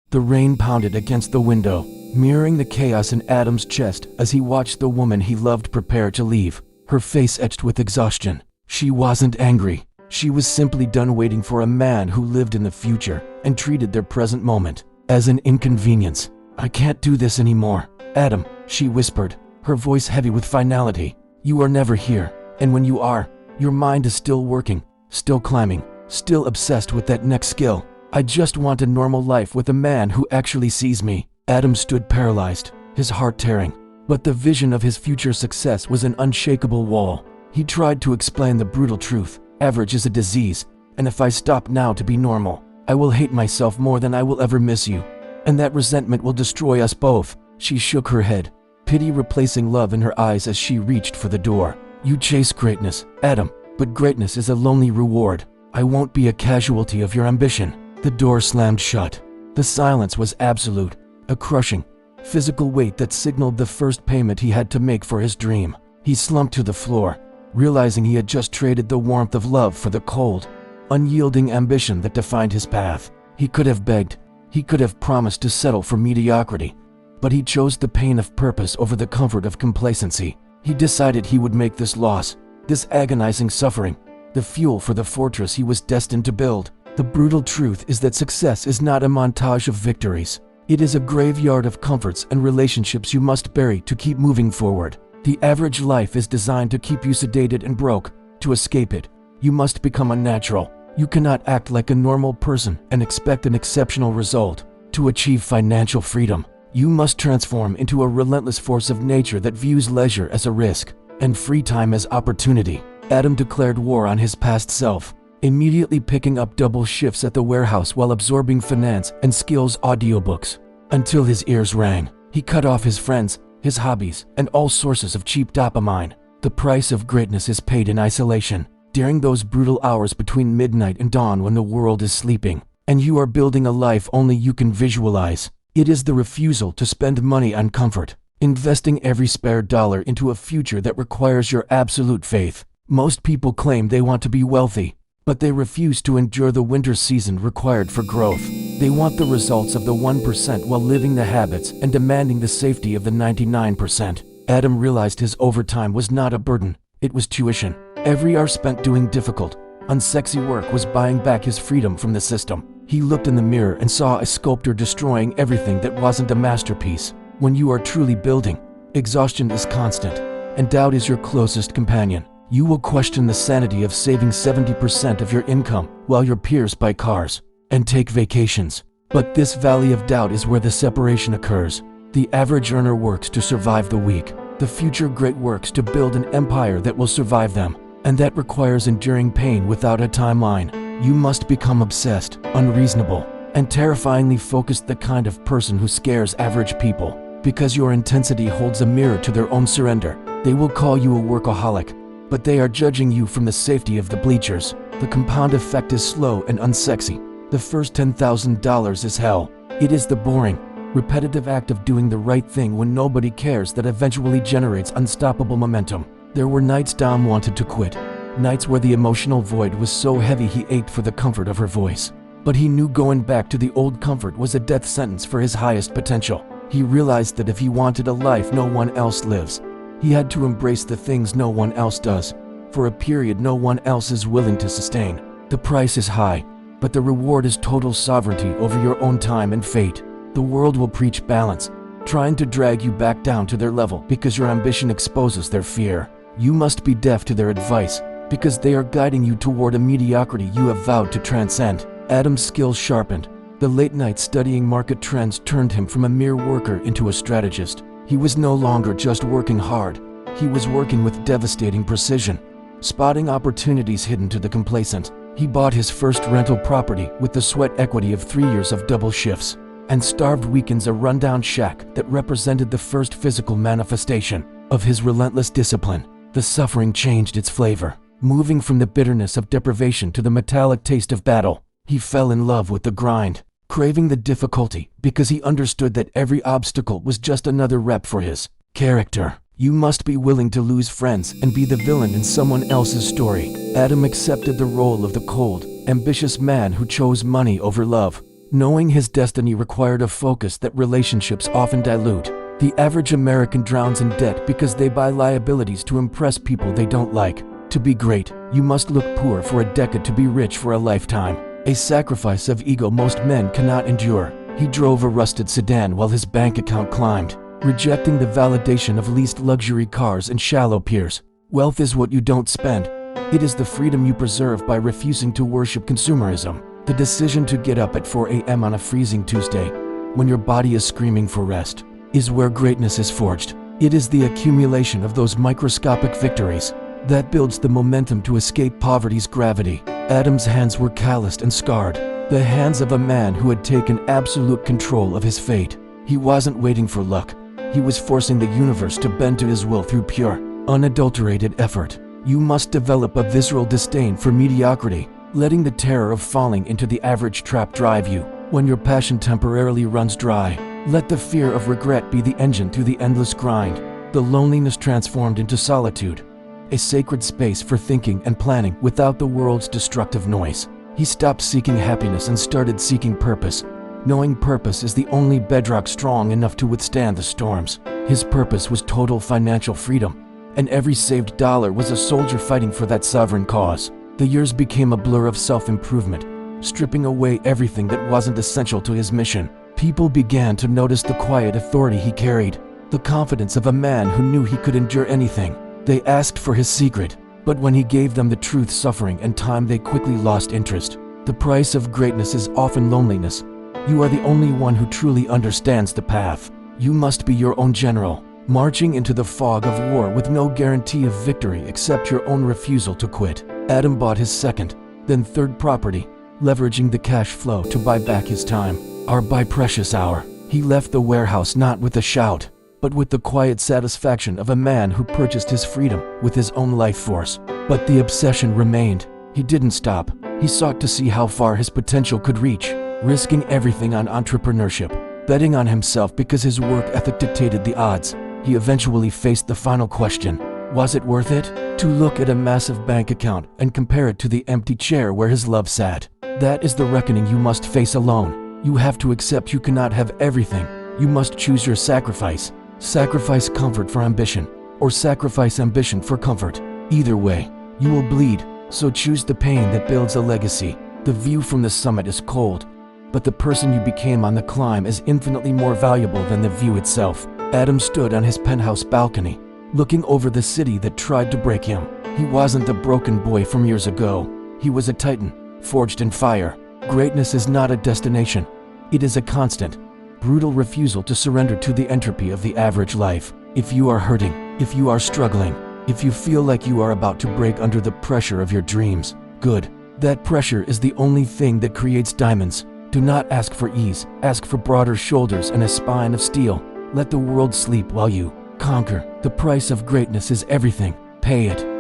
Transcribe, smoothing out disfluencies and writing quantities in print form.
The rain pounded against the window, mirroring the chaos in Adam's chest as he watched the woman he loved prepare to leave, her face etched with exhaustion. She wasn't angry. She was simply done waiting for a man who lived in the future and treated their present moment as an inconvenience. "I can't do this anymore, Adam," she whispered, her voice heavy with finality. "You are never here, and when you are, your mind is still working, still climbing, still obsessed with that next skill. I just want a normal life with a man who actually sees me." Adam stood paralyzed, his heart tearing, but the vision of his future success was an unshakable wall. He tried to explain the brutal truth. Average is a disease, and if I stop now to be normal, I will hate myself more than I will ever miss you. And that resentment will destroy us both. She shook her head, pity replacing love in her eyes as she reached for the door. "You chase greatness, Adam, but greatness is a lonely reward. I won't be a casualty of your ambition." The door slammed shut. The silence was absolute, a crushing, physical weight that signaled the first payment he had to make for his dream. He slumped to the floor, realizing he had just traded the warmth of love for the cold, unyielding ambition that defined his path. He could have begged, he could have promised to settle for mediocrity, but he chose the pain of purpose over the comfort of complacency. He decided he would make this loss, this agonizing suffering, the fuel for the fortress he was destined to build. The brutal truth is that success is not a montage of victories. It is a graveyard of comforts and relationships you must bury to keep moving forward. The average life is designed to keep you sedated and broke. To escape it, you must become unnatural. You cannot act like a normal person and expect an exceptional result. To achieve financial freedom, you must transform into a relentless force of nature that views leisure as a risk and free time as opportunity. Adam declared war on his past self, immediately picking up double shifts at the warehouse while absorbing finance and skills audiobooks. Until his ears rang, he cut off his friends, his hobbies, and all sources of cheap dopamine. The price of greatness is paid in isolation, during those brutal hours between midnight and dawn when the world is sleeping, and you are building a life only you can visualize. It is the refusal to spend money on comfort, investing every spare dollar into a future that requires your absolute faith. Most people claim they want to be wealthy, but they refuse to endure the winter season required for growth. They want the results of the 1% while living the habits and demanding the safety of the 99%. Adam realized his overtime was not a burden, it was tuition. Every hour spent doing difficult, unsexy work was buying back his freedom from the system. He looked in the mirror and saw a sculptor destroying everything that wasn't a masterpiece. When you are truly building, exhaustion is constant, and doubt is your closest companion. You will question the sanity of saving 70% of your income while your peers buy cars and take vacations. But this valley of doubt is where the separation occurs. The average earner works to survive the week. The future great works to build an empire that will survive them. And that requires enduring pain without a timeline. You must become obsessed, unreasonable, and terrifyingly focused, the kind of person who scares average people. Because your intensity holds a mirror to their own surrender. They will call you a workaholic, but they are judging you from the safety of the bleachers. The compound effect is slow and unsexy. The first $10,000 is hell. It is the boring, repetitive act of doing the right thing when nobody cares that eventually generates unstoppable momentum. There were nights Dom wanted to quit, nights where the emotional void was so heavy he ached for the comfort of her voice. But he knew going back to the old comfort was a death sentence for his highest potential. He realized that if he wanted a life no one else lives, he had to embrace the things no one else does, for a period no one else is willing to sustain. The price is high, but the reward is total sovereignty over your own time and fate. The world will preach balance, trying to drag you back down to their level because your ambition exposes their fear. You must be deaf to their advice, because they are guiding you toward a mediocrity you have vowed to transcend. Adam's skills sharpened. The late night studying market trends turned him from a mere worker into a strategist. He was no longer just working hard. He was working with devastating precision, spotting opportunities hidden to the complacent. He bought his first rental property with the sweat equity of 3 years of double shifts, and starved weekends a rundown shack that represented the first physical manifestation of his relentless discipline. The suffering changed its flavor, moving from the bitterness of deprivation to the metallic taste of battle. He fell in love with the grind, craving the difficulty because he understood that every obstacle was just another rep for his character. You must be willing to lose friends and be the villain in someone else's story. Adam accepted the role of the cold, ambitious man who chose money over love. Knowing his destiny required a focus that relationships often dilute. The average American drowns in debt because they buy liabilities to impress people they don't like. To be great, you must look poor for a decade to be rich for a lifetime. A sacrifice of ego most men cannot endure. He drove a rusted sedan while his bank account climbed, rejecting the validation of leased luxury cars and shallow piers. Wealth is what you don't spend. It is the freedom you preserve by refusing to worship consumerism. The decision to get up at 4 a.m. on a freezing Tuesday, when your body is screaming for rest, is where greatness is forged. It is the accumulation of those microscopic victories that builds the momentum to escape poverty's gravity. Adam's hands were calloused and scarred, the hands of a man who had taken absolute control of his fate. He wasn't waiting for luck. He was forcing the universe to bend to his will through pure, unadulterated effort. You must develop a visceral disdain for mediocrity, letting the terror of falling into the average trap drive you. When your passion temporarily runs dry, let the fear of regret be the engine through the endless grind. The loneliness transformed into solitude, a sacred space for thinking and planning without the world's destructive noise. He stopped seeking happiness and started seeking purpose, knowing purpose is the only bedrock strong enough to withstand the storms. His purpose was total financial freedom, and every saved dollar was a soldier fighting for that sovereign cause. The years became a blur of self-improvement, stripping away everything that wasn't essential to his mission. People began to notice the quiet authority he carried, the confidence of a man who knew he could endure anything. They asked for his secret, but when he gave them the truth, suffering and time, they quickly lost interest. The price of greatness is often loneliness. You are the only one who truly understands the path. You must be your own general, marching into the fog of war with no guarantee of victory except your own refusal to quit. Adam bought his second, then third property, leveraging the cash flow to buy back his time, our by precious hour. He left the warehouse not with a shout, but with the quiet satisfaction of a man who purchased his freedom with his own life force. But the obsession remained. He didn't stop. He sought to see how far his potential could reach, risking everything on entrepreneurship, betting on himself because his work ethic dictated the odds. He eventually faced the final question. Was it worth it? To look at a massive bank account and compare it to the empty chair where his love sat. That is the reckoning you must face alone. You have to accept you cannot have everything. You must choose your sacrifice. Sacrifice comfort for ambition, or sacrifice ambition for comfort. Either way, you will bleed, so choose the pain that builds a legacy. The view from the summit is cold, but the person you became on the climb is infinitely more valuable than the view itself. Adam stood on his penthouse balcony, looking over the city that tried to break him. He wasn't a broken boy from years ago. He was a titan, forged in fire. Greatness is not a destination. It is a constant, brutal refusal to surrender to the entropy of the average life. If you are hurting, if you are struggling, if you feel like you are about to break under the pressure of your dreams, good. That pressure is the only thing that creates diamonds. Do not ask for ease. Ask for broader shoulders and a spine of steel. Let the world sleep while you conquer. The price of greatness is everything. Pay it.